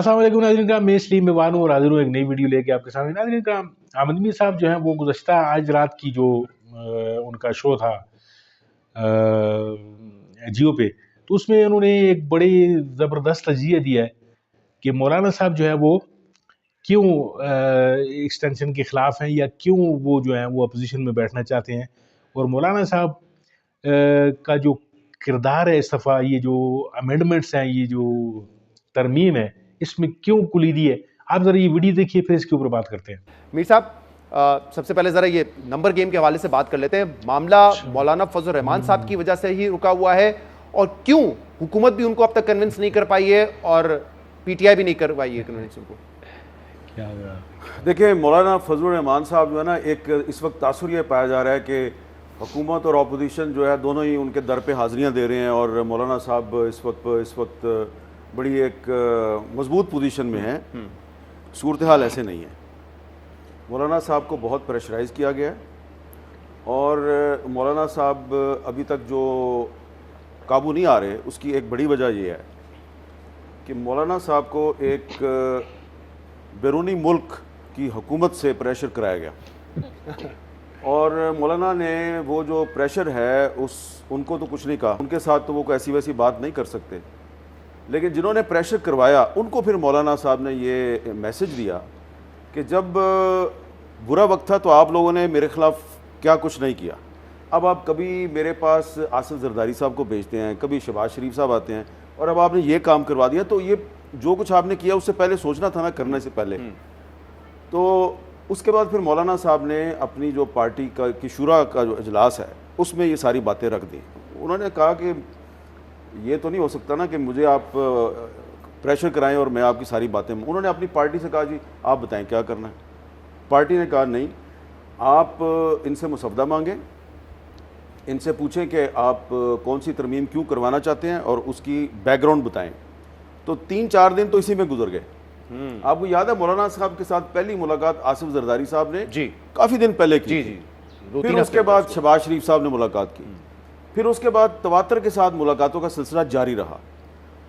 अस्सलाम वालेकुम नाज़रीन करام, मैं इसलिए मेवान हूँ और हाजिर हूँ एक नई वीडियो लेके आपके सामने। नाज़रीन करम, आमदनी साहब जो हैं वो गुज़श्ता आज रात की जो उनका शो था जियो पे, तो उसमें उन्होंने एक बड़ी ज़बरदस्त तजिया दिया है कि मौलाना साहब जो है वो क्यों एक्सटेंशन के ख़िलाफ़ हैं या क्यों वो जो है वो अपोजिशन में बैठना चाहते हैं। और मौलाना साहब का जो किरदार है इस दफ़ा, ये जो अमेंडमेंट्स हैं, ये जो तरमीम है, इसमें क्यों कुलीदी है। आप ज़रा ये वीडियो देखिए, फिर इसके ऊपर बात करते हैं। मीर साहब, सबसे पहले ज़रा ये नंबर गेम के हवाले से बात कर लेते हैं। मामला मौलाना फजल रहमान साहब की वजह से ही रुका हुआ है और क्यों हुकूमत भी उनको अब तक कन्विंस नहीं कर पाई है और पीटीआई भी नहीं कर पाई है कन्विंस उनको? क्या देखिए, मौलाना फजल रहमान साहब जो है ना, एक इस वक्त तासुर ये पाया जा रहा है कि हुकूमत और अपोजिशन जो है दोनों ही उनके दर पे हाज़िरियाँ दे रहे हैं और मौलाना साहब इस वक्त बड़ी एक मजबूत पोजीशन में है। सूरत हाल ऐसे नहीं है। मौलाना साहब को बहुत प्रेशराइज़ किया गया है और मौलाना साहब अभी तक जो काबू नहीं आ रहे, उसकी एक बड़ी वजह यह है कि मौलाना साहब को एक बैरूनी मुल्क की हुकूमत से प्रेशर कराया गया और मौलाना ने वो जो प्रेशर है उनको तो कुछ नहीं कहा, उनके साथ तो वो कोई ऐसी वैसी बात नहीं कर सकते, लेकिन जिन्होंने प्रेशर करवाया उनको फिर मौलाना साहब ने ये मैसेज दिया कि जब बुरा वक्त था तो आप लोगों ने मेरे ख़िलाफ़ क्या कुछ नहीं किया। अब आप कभी मेरे पास आसिफ जरदारी साहब को भेजते हैं, कभी शहबाज शरीफ साहब आते हैं और अब आपने ये काम करवा दिया, तो ये जो कुछ आपने किया उससे पहले सोचना था ना, करने से पहले। तो उसके बाद फिर मौलाना साहब ने अपनी जो पार्टी की शुरा का जो इजलास है उसमें ये सारी बातें रख दी। उन्होंने कहा कि ये तो नहीं हो सकता ना कि मुझे आप प्रेशर कराएं और मैं आपकी सारी बातें। उन्होंने अपनी पार्टी से कहा जी आप बताएं क्या करना है। पार्टी ने कहा नहीं, आप इनसे मुसवदा मांगें, इनसे पूछें कि आप कौन सी तरमीम क्यों करवाना चाहते हैं और उसकी बैकग्राउंड बताएं। तो 3-4 दिन तो इसी में गुजर गए। आपको याद है मौलाना साहब के साथ पहली मुलाकात आसिफ जरदारी साहब ने जी काफ़ी दिन पहले की। जी फिर उसके बाद शहबाज शरीफ साहब ने मुलाकात की, फिर उसके बाद तवातर के साथ मुलाकातों का सिलसिला जारी रहा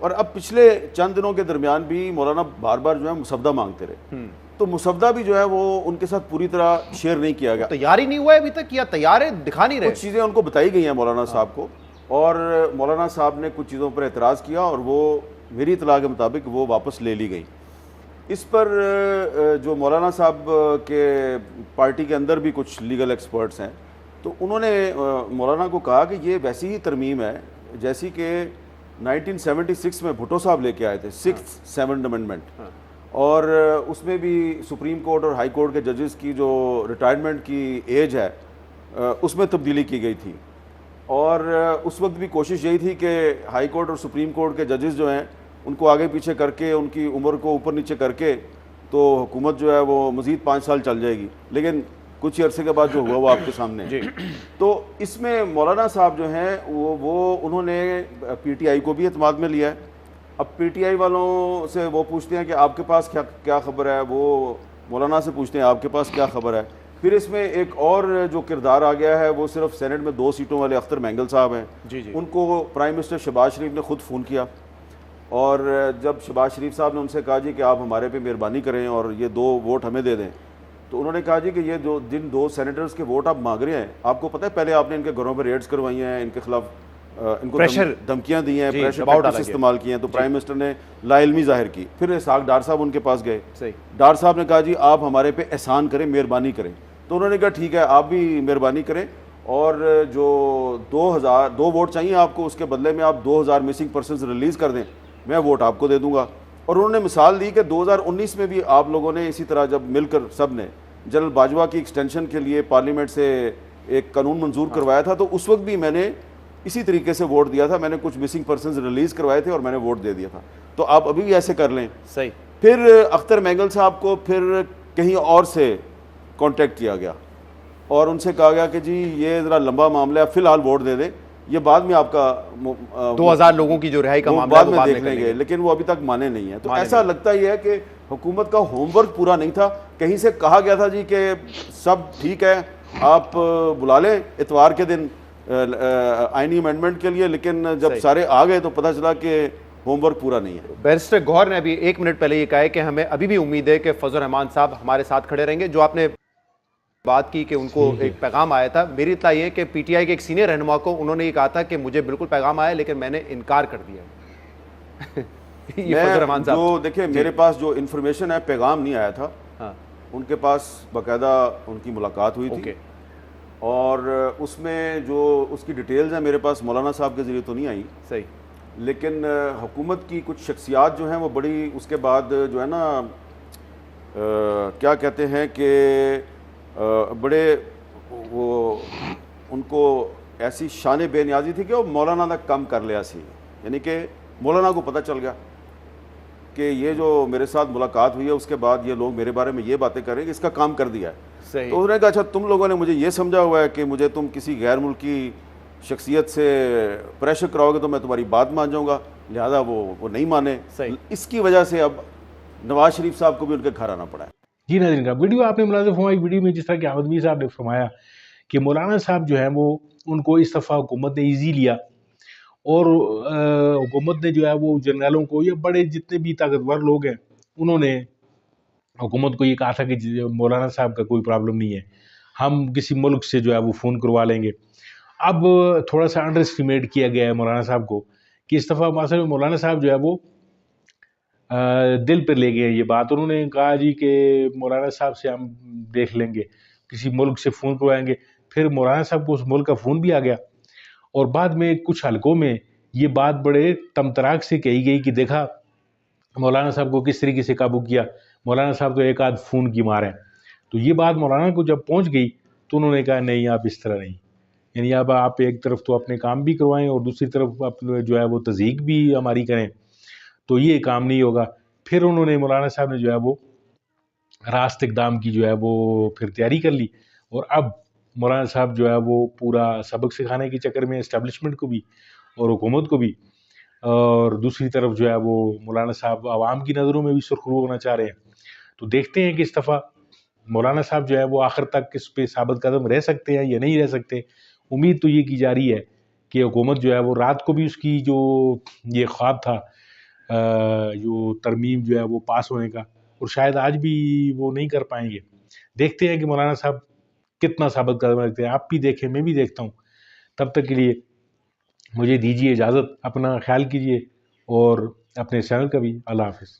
और अब पिछले चंद दिनों के दरमियान भी मौलाना बार बार जो है मुसवदा मांगते रहे। तो मुसवदा भी जो है वो उनके साथ पूरी तरह शेयर नहीं किया गया। तैयार ही नहीं हुआ है अभी तक, या तैयार है दिखा नहीं रहे। कुछ चीज़ें उनको बताई गई हैं मौलाना साहब को और मौलाना साहब ने कुछ चीज़ों पर एतराज़ किया और वो मेरी इतला के मुताबिक वो वापस ले ली गई। इस पर जो मौलाना साहब के पार्टी के अंदर भी कुछ लीगल एक्सपर्ट्स हैं, तो उन्होंने मौलाना को कहा कि ये वैसी ही तरमीम है जैसी कि 1976 में भुट्टो साहब लेके आए थे, 6th अमेंडमेंट, और उसमें भी सुप्रीम कोर्ट और हाई कोर्ट के जजेस की जो रिटायरमेंट की एज है उसमें तब्दीली की गई थी। और उस वक्त भी कोशिश यही थी कि हाई कोर्ट और सुप्रीम कोर्ट के जजेस जो हैं उनको आगे पीछे करके, उनकी उम्र को ऊपर नीचे करके, तो हुकूमत जो है वो मज़ीद 5 साल चल जाएगी। लेकिन कुछ ही अरसे के बाद जो हुआ वो आपके सामने है। तो इसमें मौलाना साहब जो हैं वो उन्होंने पीटीआई को भी एतमाद में लिया है। अब पीटीआई वालों से वो पूछते हैं कि आपके पास क्या खबर है, वो मौलाना से पूछते हैं आपके पास क्या खबर है। फिर इसमें एक और जो किरदार आ गया है वो सिर्फ सेनेट में 2 सीटों वाले अख्तर मैंगल साहब हैं। उनको प्राइम मिनिस्टर शहबाज शरीफ ने खुद फ़ोन किया और जब शहबाज शरीफ साहब ने उनसे कहा जी कि आप हमारे पे मेहरबानी करें और ये 2 वोट हमें दे दें, तो उन्होंने कहा जी कि ये जिन 2 सेनेटर्स के वोट आप मांग रहे हैं, आपको पता है पहले आपने इनके घरों पर रेड्स करवाई हैं, इनके खिलाफ इनको धमकियां दी हैं, प्रेशर इस्तेमाल किए हैं, तो प्राइम मिनिस्टर ने लाइल्मी जाहिर की। फिर इसहाक डार साहब उनके पास गए। डार साहब ने कहा जी आप हमारे पे एहसान करें, मेहरबानी करें। तो उन्होंने कहा ठीक है, आप भी मेहरबानी करें और जो 2 वोट चाहिए आपको, उसके बदले में आप 2000 मिसिंग पर्सनस रिलीज़ कर दें, मैं वोट आपको दे दूंगा। और उन्होंने मिसाल दी कि 2019 में भी आप लोगों ने इसी तरह जब मिलकर सब ने जनरल बाजवा की एक्सटेंशन के लिए पार्लियामेंट से एक कानून मंजूर करवाया था, तो उस वक्त भी मैंने इसी तरीके से वोट दिया था, मैंने कुछ मिसिंग पर्सनस रिलीज़ करवाए थे और मैंने वोट दे दिया था। तो आप अभी भी ऐसे कर लें। सही। फिर अख्तर मैंगल साहब को फिर कहीं और से कांटेक्ट किया गया और उनसे कहा गया कि जी ये ज़रा लंबा मामला है, फ़िलहाल वोट दे दें, ये बाद में आपका 2000 लोगों की जो रिहाई का मामला बाद में देख लेंगे। लेकिन वो अभी तक माने नहीं है। तो ऐसा लगता ही है कि हुकूमत का होमवर्क पूरा नहीं था। कहीं से कहा गया था जी कि सब ठीक है, आप बुला लें इतवार के दिन आईनी अमेंडमेंट के लिए, लेकिन जब सारे आ गए तो पता चला कि ہوم ورک پورا نہیں ہے. بیرسٹر گوہر نے ابھی 1 منٹ پہلے یہ کہا ہے کہ ہمیں ابھی بھی امید ہے کہ فضل الرحمان صاحب ہمارے ساتھ کھڑے رہیں گے. جو آپ نے بات کی کہ ان کو ایک پیغام آیا تھا, میری اطلاع یہ ہے کہ پی ٹی آئی کے ایک سینئر رہنما کو انہوں نے یہ کہا تھا کہ مجھے بالکل پیغام آیا لیکن میں نے انکار کر دیا. یہ فضل الرحمان صاحب جو دیکھیں میرے پاس جو انفارمیشن ہے, پیغام نہیں آیا تھا, ہاں ان کے پاس باقاعدہ ان کی ملاقات ہوئی تھی, اور اس میں جو اس کی ڈیٹیلز ہیں میرے پاس مولانا صاحب کے ذریعے تو نہیں آئی صحیح, لیکن حکومت کی کچھ شخصیات جو ہیں وہ بڑی اس کے بعد جو ہے نا کیا کہتے ہیں کہ بڑے وہ ان کو ایسی شان بے نیازی تھی کہ وہ مولانا تک کم کر لیا سی, یعنی کہ مولانا کو پتہ چل گیا کہ یہ جو میرے ساتھ ملاقات ہوئی ہے اس کے بعد یہ لوگ میرے بارے میں یہ باتیں کریں کہ اس کا کام کر دیا ہے. صحیح. تو انہوں نے کہا اچھا تم لوگوں نے مجھے یہ سمجھا ہوا ہے کہ مجھے تم کسی غیر ملکی شخصیت سے پریشر کراؤ گے تو میں تمہاری بات مان جاؤں گا, لہذا وہ نہیں مانے. اس کی وجہ سے اب نواز شریف صاحب کو بھی ان کے گھر آنا پڑا ہے. جی ناظرین کا ویڈیو آپ نے ملاحظہ فرمائی, ویڈیو میں جس طرح کہ احمد میر صاحب نے فرمایا کہ مولانا صاحب جو ہیں وہ ان کو اس دفعہ حکومت نے ایزی لیا, اور حکومت نے جو ہے وہ جنرلوں کو یا بڑے جتنے بھی طاقتور لوگ ہیں انہوں نے حکومت کو یہ کہا تھا کہ مولانا صاحب کا کوئی پرابلم نہیں ہے, ہم کسی ملک سے جو ہے وہ فون کروا لیں گے. اب تھوڑا سا انڈر اسٹیمیٹ کیا گیا ہے مولانا صاحب کو کہ اس دفعہ اصل میں مولانا صاحب جو ہے وہ دل پر لے گئے یہ بات. انہوں نے کہا جی کہ مولانا صاحب سے ہم دیکھ لیں گے, کسی ملک سے فون کروائیں گے. پھر مولانا صاحب کو اس ملک کا فون بھی آ گیا, اور بعد میں کچھ حلقوں میں یہ بات بڑے تمتراک سے کہی گئی کہ دیکھا مولانا صاحب کو کس طریقے سے قابو کیا, مولانا صاحب تو ایک آدھ فون کی مار ہے. تو یہ بات مولانا کو جب پہنچ گئی تو انہوں نے کہا نہیں آپ اس طرح نہیں, یعنی اب آپ ایک طرف تو اپنے کام بھی کروائیں اور دوسری طرف اپنے جو ہے وہ تضییق بھی ہماری کریں, تو یہ کام نہیں ہوگا. پھر انہوں نے مولانا صاحب نے جو ہے وہ راست اقدام کی جو ہے وہ پھر تیاری کر لی, اور اب مولانا صاحب جو ہے وہ پورا سبق سکھانے کے چکر میں اسٹیبلشمنٹ کو بھی اور حکومت کو بھی, اور دوسری طرف جو ہے وہ مولانا صاحب عوام کی نظروں میں بھی سرخرو ہونا چاہ رہے ہیں. تو دیکھتے ہیں کہ اس دفعہ مولانا صاحب جو ہے وہ آخر تک اس پہ ثابت قدم رہ سکتے ہیں یا نہیں رہ سکتے. امید تو یہ کی جا رہی ہے کہ حکومت جو ہے وہ رات کو بھی اس کی جو یہ خواب تھا جو ترمیم جو ہے وہ پاس ہونے کا, اور شاید آج بھی وہ نہیں کر پائیں گے. دیکھتے ہیں کہ مولانا صاحب کتنا ثابت قدم رکھتے ہیں. آپ بھی دیکھیں, میں بھی دیکھتا ہوں. تب تک کے لیے مجھے دیجیے اجازت, اپنا خیال کیجیے اور اپنے چینل کا بھی. اللہ حافظ.